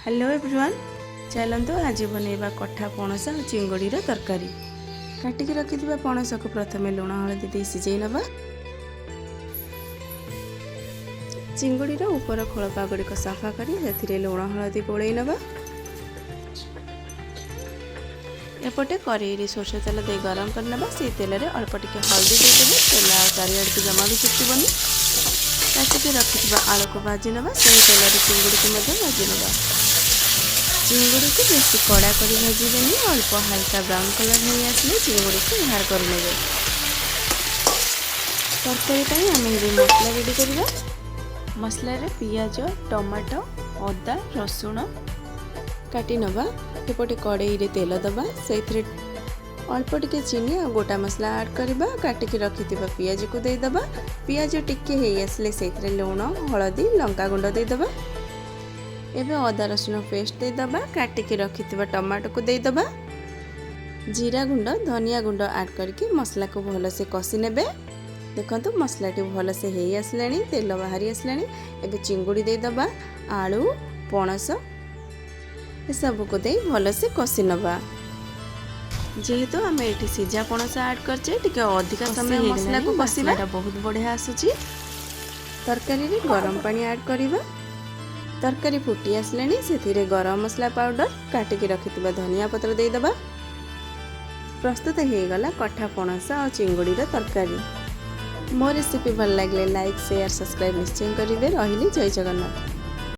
Hello everyone, चलते आज बनैबा कथा पणस और चिंगुड़ी तरकारी। काटिकी रखिथिबा पणस को प्रथमे लुण हलदी दे सिझाई नबा। चिंगुड़ी ऊपर खोलपा गुड़िक सफा करी से लुण हलदी गोलई नबा। एपटे कड़ाई सोरष तेल दे गरम कर नबा। से तेल रे अल्प टिके हल्दी देदेवे। तेल चारिआडे जमा भी चिपकबनी। काटिकी रखिथिबा आलू को भाजी नबा। से तेल रे चिंगुड़ी को मध्य भाजी नबा। चिंगुड़ी को बेसी कड़ा कर भाजबेनि, अल्प हल्का ब्राउन कलर हो आसले चिंगुड़ी को बाहर कर नेबे। तरकारी आम मसला रेडी करवा। मसला रे पियाज, टमाटो, अदा, रसुण काटी नबा। एपटे कड़ाई रे तेल दबा। से अल्प टिके चीनी और गोटा मसला ऐड करवा। काटिकी रखिथिबा पियाज को दे दबा। पियाज टिके हे आसले से लुण, हलदी, लंका गुंड दे दबा। एबे अदा रसुण पेस्ट दे दबा। काटिकी रखिथिबा टमाटो को दे दबा। जीरा गुंड, धनिया गुंड ऐड करके मसला को भल से कषि नेबे। देखंतु मसला टी भल से हे आसलानी, तेल बाहरी आसलानी। एबे चिंगुड़ी दे दबा। आलू, पणस ए सब को दे भल से कषि नबा। जेहेतु आम ये सीझा पणस ऐड करछे, टिके अधिका समय मसला को कषिबा बहुत बढ़िया आसुची। तरकारी रे गरम पानी ऐड करिबा। तरकारी फुटी आसलानी, से गरम मसला पाउडर, काटिकी रखिथिबा धनिया पत्र दे दबा। प्रस्तुत हो गला कथा पणस और चिंगुड़ी तरकारी। मो रेसिपी भल लगे लाइक, शेयर, सब्सक्राइब निश्चय करेंगे। रही जय जगन्नाथ।